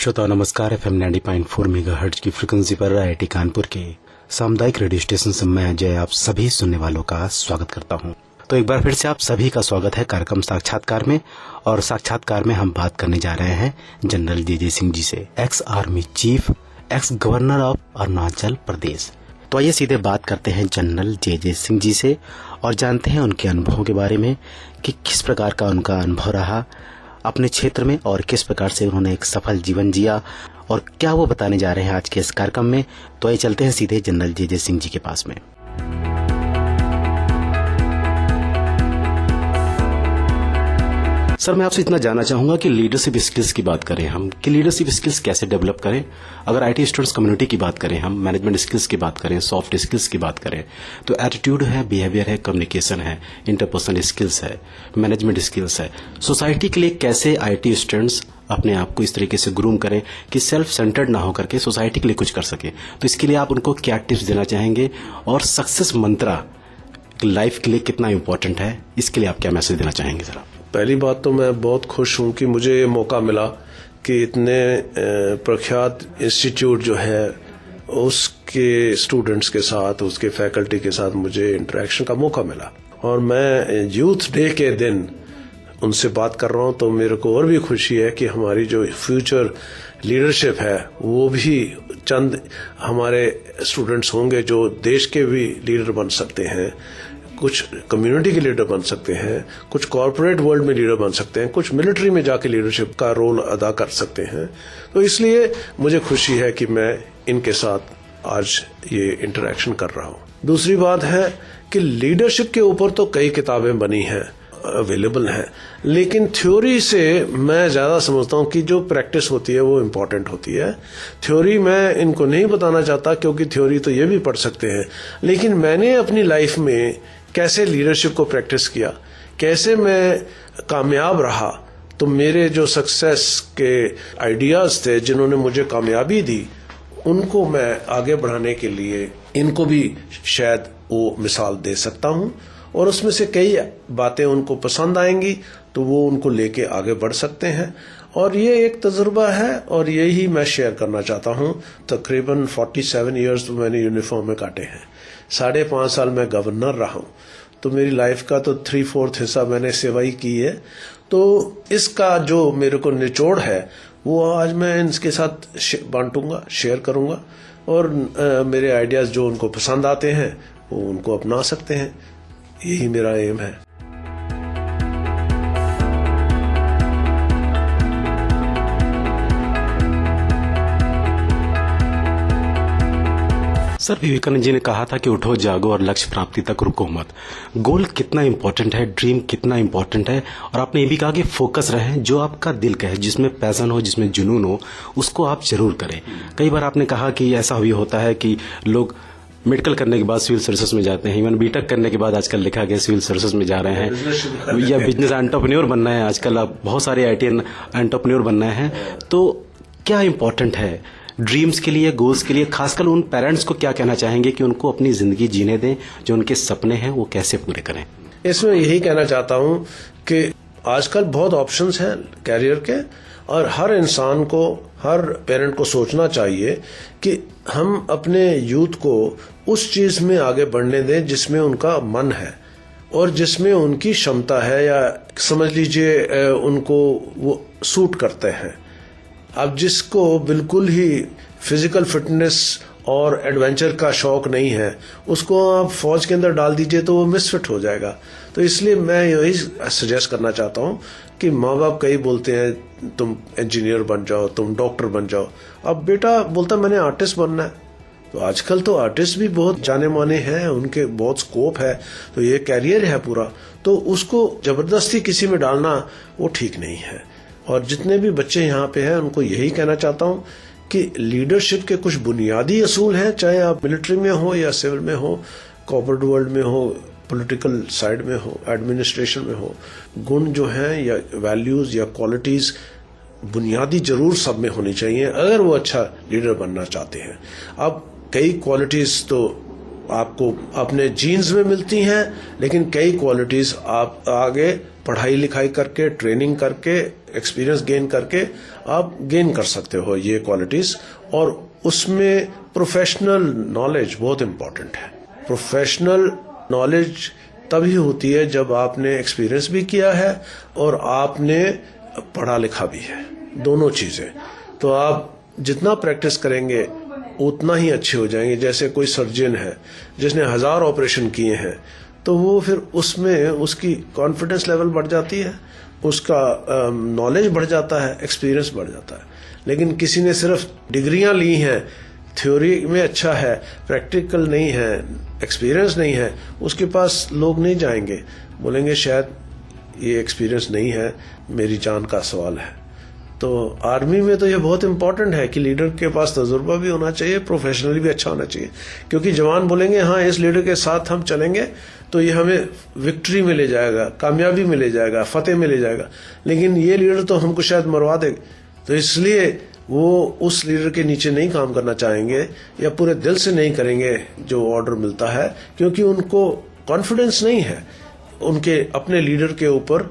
श्रोता नमस्कार। FM 90.4 megahertz की फ्रीक्वेंसी पर IIT कानपुर के सामुदायिक रेडियो स्टेशन से मैं अजय आप सभी सुनने वालों का स्वागत करता हूं। तो एक बार फिर से आप सभी का स्वागत है कार्यक्रम साक्षात्कार में। और साक्षात्कार में हम बात करने जा रहे हैं जनरल JJ सिंह जी से, ex army chief, ex governor of Arunachal Pradesh. तो आइए सीधे बात करते हैं जनरल JJ सिंह जी से और जानते हैं उनके अनुभवों के बारे में कि किस प्रकार का उनका अनुभव रहा अपने क्षेत्र में और किस प्रकार से उन्होंने एक सफल जीवन जिया और क्या वो बताने जा रहे हैं आज के इस कार्यक्रम में। तो आइए चलते हैं सीधे जनरल JJ सिंह जी के पास में। सर, मैं आपसे इतना जानना चाहूंगा कि लीडरशिप स्किल्स की बात करें हम, कि लीडरशिप स्किल्स कैसे डेवलप करें। अगर IT स्टूडेंट्स कम्युनिटी की बात करें हम, मैनेजमेंट स्किल्स की बात करें, सॉफ्ट स्किल्स की बात करें, तो एटीट्यूड है, बिहेवियर है, कम्युनिकेशन है, इंटरपर्सनल स्किल्स है, मैनेजमेंट स्किल्स है। सोसाइटी के लिए कैसे IT स्टूडेंट्स अपने आप को इस तरीके से ग्रूम करें कि सेल्फ सेंटर्ड ना होकर के सोसाइटी के लिए कुछ कर सके। तो इसके लिए आप उनको क्या टिप्स देना चाहेंगे और सक्सेस मंत्रा लाइफ के लिए कितना इंपॉर्टेंट है, इसके लिए आप क्या मैसेज देना चाहेंगे सर? पहली बात तो मैं बहुत खुश हूं कि मुझे ये मौका मिला कि इतने प्रख्यात इंस्टीट्यूट जो है उसके स्टूडेंट्स के साथ, उसके फैकल्टी के साथ मुझे इंटरेक्शन का मौका मिला। और मैं यूथ डे के दिन उनसे बात कर रहा हूं तो मेरे को और भी खुशी है कि हमारी जो फ्यूचर लीडरशिप है वो भी चंद हमारे स्टूडेंट्स होंगे जो देश के भी लीडर बन सकते हैं, कुछ कम्युनिटी के लीडर बन सकते हैं, कुछ कॉर्पोरेट वर्ल्ड में लीडर बन सकते हैं, कुछ मिलिट्री में जाके लीडरशिप का रोल अदा कर सकते हैं। तो इसलिए मुझे खुशी है कि मैं इनके साथ आज ये इंटरेक्शन कर रहा हूँ। दूसरी बात है कि लीडरशिप के ऊपर तो कई किताबें बनी हैं, अवेलेबल हैं, लेकिन थ्योरी से मैं ज्यादा समझता हूँ कि जो प्रैक्टिस होती है वो इम्पोर्टेंट होती है। थ्योरी मैं इनको नहीं बताना चाहता क्योंकि थ्योरी तो ये भी पढ़ सकते हैं, लेकिन मैंने अपनी लाइफ में कैसे लीडरशिप को प्रैक्टिस किया, कैसे मैं कामयाब रहा, तो मेरे जो सक्सेस के आइडियाज थे जिन्होंने मुझे कामयाबी दी उनको मैं आगे बढ़ाने के लिए इनको भी शायद वो मिसाल दे सकता हूं और उसमें से कई बातें उनको पसंद आएंगी तो वो उनको लेके आगे बढ़ सकते हैं। और ये एक तजुर्बा है और यही मैं शेयर करना चाहता हूं। तकरीबन 47 ईयर्स तो मैंने यूनिफॉर्म में काटे हैं, 5.5 साल मैं गवर्नर रहा हूं, तो मेरी लाइफ का तो 3/4 हिस्सा मैंने सेवाई की है। तो इसका जो मेरे को निचोड़ है वो आज मैं इनके साथ बांटूंगा, शेयर करूंगा और मेरे आइडियाज जो उनको पसंद आते हैं वो उनको अपना सकते हैं। यही मेरा एम है। सर, विवेकानंद जी ने कहा था कि उठो जागो और लक्ष्य प्राप्ति तक रुको मत। गोल कितना इंपॉर्टेंट है, ड्रीम कितना इंपॉर्टेंट है, और आपने ये भी कहा कि फोकस रहें, जो आपका दिल कहे, जिसमें पैशन हो, जिसमें जुनून हो, उसको आप जरूर करें। कई बार आपने कहा कि ऐसा भी होता है कि लोग मेडिकल करने के बाद सिविल सर्विसेज में जाते हैं, इवन बीटेक करने के बाद आजकल लिखा गया सिविल सर्विसेज में जा रहे हैं, या बिजनेस एंटरप्रेन्योर बनना है, आजकल आप बहुत सारे IT एंटरप्रेन्योर बनना है। तो क्या इंपॉर्टेंट है ड्रीम्स के लिए, गोल्स के लिए? खासकर उन पेरेंट्स को क्या कहना चाहेंगे कि उनको अपनी जिंदगी जीने दें, जो उनके सपने हैं वो कैसे पूरे करें? इसमें यही कहना चाहता हूं कि आजकल बहुत ऑप्शंस हैं कैरियर के और हर इंसान को, हर पेरेंट को सोचना चाहिए कि हम अपने यूथ को उस चीज में आगे बढ़ने दें जिसमें उनका मन है और जिसमें उनकी क्षमता है, या समझ लीजिए उनको वो सूट करते हैं। अब जिसको बिल्कुल ही फिजिकल फिटनेस और एडवेंचर का शौक नहीं है, उसको आप फौज के अंदर डाल दीजिए तो वो मिसफिट हो जाएगा। तो इसलिए मैं यही सजेस्ट करना चाहता हूं कि माँ बाप कई बोलते हैं तुम इंजीनियर बन जाओ, तुम डॉक्टर बन जाओ। अब बेटा बोलता मैंने आर्टिस्ट बनना है, तो आजकल तो आर्टिस्ट भी बहुत जाने माने हैं, उनके बहुत स्कोप है, तो ये कैरियर है पूरा। तो उसको जबरदस्ती किसी में डालना वो ठीक नहीं है। और जितने भी बच्चे यहाँ पे हैं उनको यही कहना चाहता हूँ कि लीडरशिप के कुछ बुनियादी असूल हैं, चाहे आप मिलिट्री में हो या सिविल में हो, कॉर्पोरेट वर्ल्ड में हो, पॉलिटिकल साइड में हो, एडमिनिस्ट्रेशन में हो। गुण जो हैं या वैल्यूज या क्वालिटीज बुनियादी जरूर सब में होनी चाहिए अगर वो अच्छा लीडर बनना चाहते हैं। अब कई क्वालिटीज तो आपको अपने जीन्स में मिलती हैं, लेकिन कई क्वालिटीज आप आगे पढ़ाई लिखाई करके, ट्रेनिंग करके एक्सपीरियंस गेन करके आप गेन कर सकते हो ये क्वालिटीज। और उसमें प्रोफेशनल नॉलेज बहुत इंपॉर्टेंट है। प्रोफेशनल नॉलेज तभी होती है जब आपने एक्सपीरियंस भी किया है और आपने पढ़ा लिखा भी है, दोनों चीजें। तो आप जितना प्रैक्टिस करेंगे उतना ही अच्छे हो जाएंगे। जैसे कोई सर्जन है जिसने 1000 ऑपरेशन किए हैं, तो वो फिर उसमें उसकी कॉन्फिडेंस लेवल बढ़ जाती है, उसका नॉलेज बढ़ जाता है, एक्सपीरियंस बढ़ जाता है। लेकिन किसी ने सिर्फ डिग्रियां ली हैं, थ्योरी में अच्छा है, प्रैक्टिकल नहीं है, एक्सपीरियंस नहीं है, उसके पास लोग नहीं जाएंगे, बोलेंगे शायद ये एक्सपीरियंस नहीं है, मेरी जान का सवाल है। तो आर्मी में तो ये बहुत इंपॉर्टेंट है कि लीडर के पास तजुर्बा भी होना चाहिए, प्रोफेशनली भी अच्छा होना चाहिए। क्योंकि जवान बोलेंगे हाँ इस लीडर के साथ हम चलेंगे तो ये हमें विक्ट्री में ले जाएगा, कामयाबी में ले जाएगा, फतेह में ले जाएगा, लेकिन ये लीडर तो हमको शायद मरवा देगा। तो इसलिए वो उस लीडर के नीचे नहीं काम करना चाहेंगे या पूरे दिल से नहीं करेंगे जो ऑर्डर मिलता है, क्योंकि उनको कॉन्फिडेंस नहीं है उनके अपने लीडर के ऊपर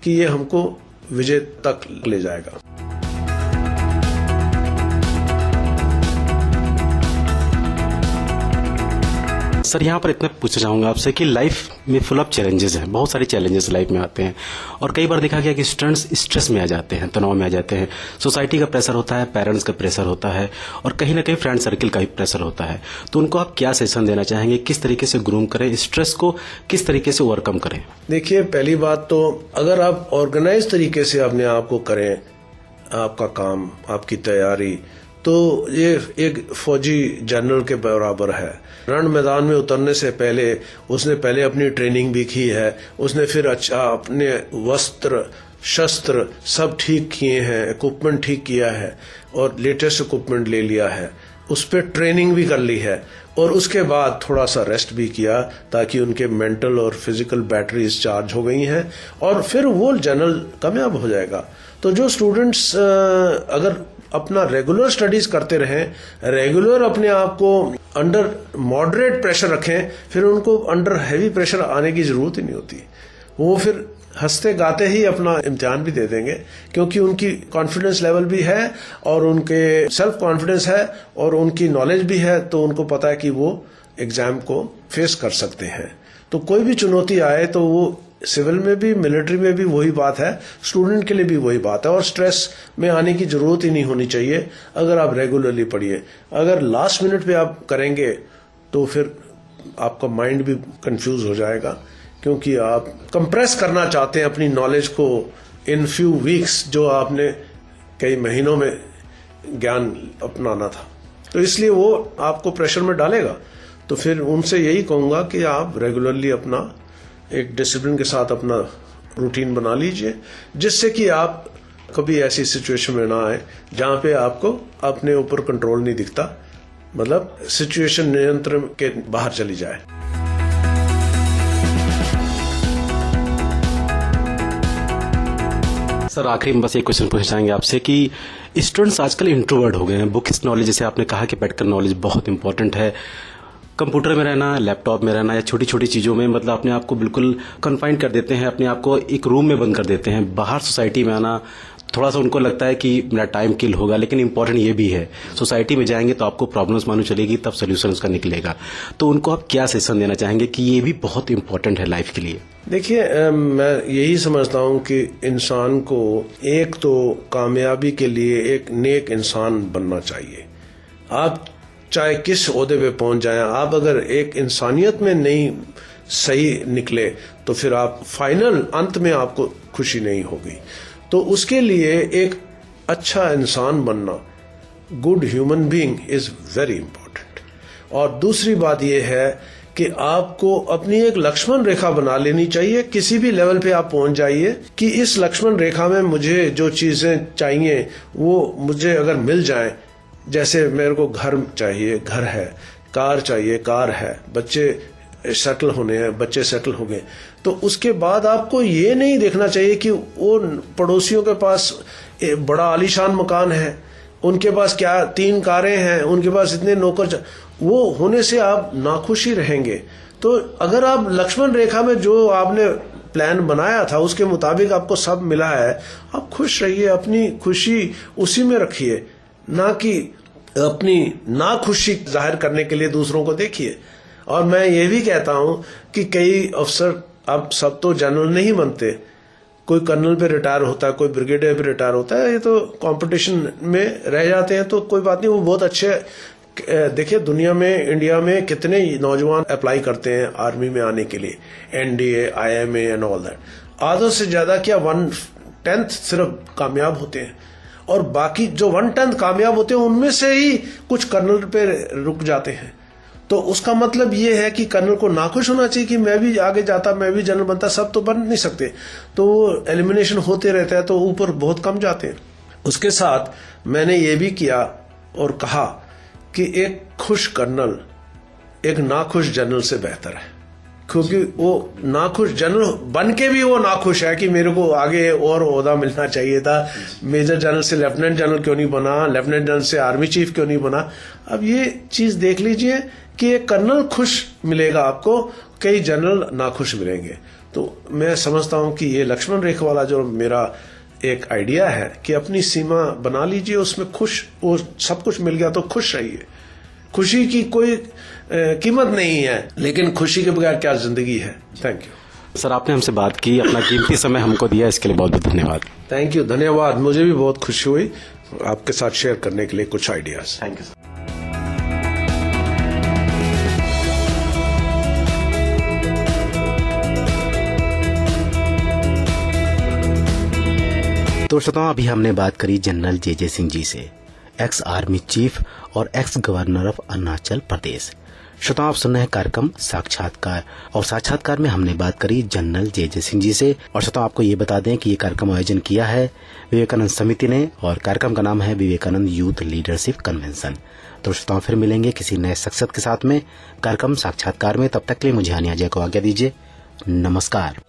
कि ये हमको विजय तक ले जाएगा। सर यहाँ पर इतना पूछना चाहूंगा आपसे कि लाइफ में फुल ऑफ चैलेंजेस हैं, बहुत सारे चैलेंजेस लाइफ में आते हैं और कई बार देखा गया कि स्टूडेंट्स स्ट्रेस में आ जाते हैं, तनाव में आ जाते हैं। सोसाइटी का प्रेशर होता है, पेरेंट्स का प्रेशर होता है और कहीं ना कहीं फ्रेंड सर्किल का भी प्रेशर होता है। तो उनको आप क्या सेशन देना चाहेंगे, किस तरीके से ग्रूम करें, स्ट्रेस को किस तरीके से ओवरकम करें? देखिए, पहली बात तो अगर आप ऑर्गेनाइज तरीके से अपने आप को करें, आपका काम, आपकी तैयारी, तो ये एक फौजी जनरल के बराबर है। रण मैदान में उतरने से पहले उसने पहले अपनी ट्रेनिंग भी की है, उसने फिर अच्छा अपने वस्त्र शस्त्र सब ठीक किए हैं, इक्विपमेंट ठीक किया है और लेटेस्ट इक्विपमेंट ले लिया है, उस पर ट्रेनिंग भी कर ली है और उसके बाद थोड़ा सा रेस्ट भी किया ताकि उनके मेंटल और फिजिकल बैटरीज चार्ज हो गई हैं और फिर वो जनरल कामयाब हो जाएगा। तो जो स्टूडेंट्स अगर अपना रेगुलर स्टडीज करते रहें, रेगुलर अपने आप को अंडर मॉडरेट प्रेशर रखें, फिर उनको अंडर हैवी प्रेशर आने की जरूरत ही नहीं होती। वो फिर हंसते गाते ही अपना इम्तिहान भी दे देंगे, क्योंकि उनकी कॉन्फिडेंस लेवल भी है और उनके सेल्फ कॉन्फिडेंस है और उनकी नॉलेज भी है। तो उनको पता है कि वो एग्जाम को फेस कर सकते हैं। तो कोई भी चुनौती आए तो वो सिविल में भी, मिलिट्री में भी वही बात है, स्टूडेंट के लिए भी वही बात है। और स्ट्रेस में आने की जरूरत ही नहीं होनी चाहिए अगर आप रेगुलरली पढ़िए। अगर लास्ट मिनट पे आप करेंगे तो फिर आपका माइंड भी कंफ्यूज हो जाएगा, क्योंकि आप कंप्रेस करना चाहते हैं अपनी नॉलेज को इन फ्यू वीक्स, जो आपने कई महीनों में ज्ञान अपनाना था। तो इसलिए वो आपको प्रेशर में डालेगा। तो फिर उनसे यही कहूंगा कि आप रेगुलरली अपना एक डिसिप्लिन के साथ अपना रूटीन बना लीजिए, जिससे कि आप कभी ऐसी सिचुएशन में ना आए जहां पे आपको अपने ऊपर कंट्रोल नहीं दिखता, मतलब सिचुएशन नियंत्रण के बाहर चली जाए। सर आखिरी में बस एक क्वेश्चन पूछना चाहेंगे आपसे कि स्टूडेंट्स आजकल इंट्रोवर्ट हो गए हैं। बुक्स नॉलेज, जैसे आपने कहा कि प्रैक्टिकल नॉलेज बहुत इंपॉर्टेंट है, कंप्यूटर में रहना, लैपटॉप में रहना या छोटी छोटी चीज़ों में मतलब अपने आप को बिल्कुल कन्फाइन कर देते हैं, अपने आप को एक रूम में बंद कर देते हैं। बाहर सोसाइटी में आना थोड़ा सा उनको लगता है कि मेरा टाइम किल होगा, लेकिन इंपॉर्टेंट ये भी है सोसाइटी में जाएंगे तो आपको प्रॉब्लम्स मालूम चलेगी, तब सोल्यूशन उसका निकलेगा। तो उनको आप क्या सेशन देना चाहेंगे कि ये भी बहुत इंपॉर्टेंट है लाइफ के लिए? देखिए, मैं यही समझता हूँ कि इंसान को एक तो कामयाबी के लिए एक नेक इंसान बनना चाहिए। आप चाहे किस ओहदे पे पहुंच जाएं, आप अगर एक इंसानियत में नहीं सही निकले तो फिर आप फाइनल अंत में आपको खुशी नहीं होगी। तो उसके लिए एक अच्छा इंसान बनना, good human being is very important. और दूसरी बात यह है कि आपको अपनी एक लक्ष्मण रेखा बना लेनी चाहिए। किसी भी लेवल पे आप पहुंच जाइए कि इस लक्ष्मण रेखा में मुझे जो चीजें चाहिए वो मुझे अगर मिल जाएं, जैसे मेरे को घर चाहिए, घर है, कार चाहिए, कार है, बच्चे सेटल होने हैं, बच्चे सेटल हो गए, तो उसके बाद आपको ये नहीं देखना चाहिए कि वो पड़ोसियों के पास बड़ा आलीशान मकान है, उनके पास क्या 3 कारें हैं, उनके पास इतने नौकर, वो होने से आप नाखुश ही रहेंगे। तो अगर आप लक्ष्मण रेखा में जो आपने प्लान बनाया था उसके मुताबिक आपको सब मिला है, आप खुश रहिए, अपनी खुशी उसी में रखिए, ना कि अपनी नाखुशी जाहिर करने के लिए दूसरों को देखिए। और मैं ये भी कहता हूं कि कई अफसर अब सब तो जनरल नहीं बनते, कोई कर्नल पे रिटायर होता है, कोई ब्रिगेडियर पे रिटायर होता है, ये तो कंपटीशन में रह जाते हैं, तो कोई बात नहीं, वो बहुत अच्छे। देखिए दुनिया में, इंडिया में कितने नौजवान अप्लाई करते हैं आर्मी में आने के लिए, NDA, IMA and all that. आधे से ज्यादा क्या 1/10 सिर्फ कामयाब होते हैं, और बाकी जो 1/10 कामयाब होते हैं उनमें से ही कुछ कर्नल पे रुक जाते हैं। तो उसका मतलब ये है कि कर्नल को नाखुश होना चाहिए कि मैं भी आगे जाता, मैं भी जनरल बनता, सब तो बन नहीं सकते, तो एलिमिनेशन होते रहता है, तो ऊपर बहुत कम जाते हैं। उसके साथ मैंने ये भी किया और कहा कि एक खुश कर्नल एक नाखुश जनरल से बेहतर है, क्योंकि वो नाखुश जनरल बन के भी वो नाखुश है कि मेरे को आगे और ओहदा मिलना चाहिए था, मेजर जनरल से लेफ्टिनेंट जनरल क्यों नहीं बना, लेफ्टिनेंट जनरल से आर्मी चीफ क्यों नहीं बना। अब ये चीज देख लीजिए कि एक कर्नल खुश मिलेगा आपको, कई जनरल नाखुश मिलेंगे। तो मैं समझता हूं कि ये लक्ष्मण रेखा वाला जो मेरा एक आइडिया है कि अपनी सीमा बना लीजिए, उसमें खुश, वो सब कुछ मिल गया तो खुश रहिए। खुशी की कोई कीमत नहीं है, लेकिन खुशी के बगैर क्या जिंदगी है। थैंक यू सर, आपने हमसे बात की, अपना कीमती समय हमको दिया, इसके लिए बहुत बहुत धन्यवाद। थैंक यू, धन्यवाद। मुझे भी बहुत खुशी हुई आपके साथ शेयर करने के लिए कुछ आइडियाज। Thank you sir. तो श्रोताओं, अभी हमने बात करी जनरल JJ सिंह जी से, एक्स आर्मी चीफ और एक्स गवर्नर ऑफ अरुणाचल प्रदेश। श्रोताओं, आप सुन रहे हैं कार्यक्रम साक्षात्कार, और साक्षात्कार में हमने बात करी जनरल JJ सिंह जी से। और श्रोताओं, आपको ये बता दें कि ये कार्यक्रम आयोजन किया है विवेकानंद समिति ने, और कार्यक्रम का नाम है विवेकानंद यूथ लीडरशिप कन्वेंशन। तो श्रोताओं, फिर मिलेंगे किसी नए शख्सियत के साथ में कार्यक्रम साक्षात्कार में। तब तक के लिए मुझे हानि अजय को आज्ञा दीजिए। नमस्कार।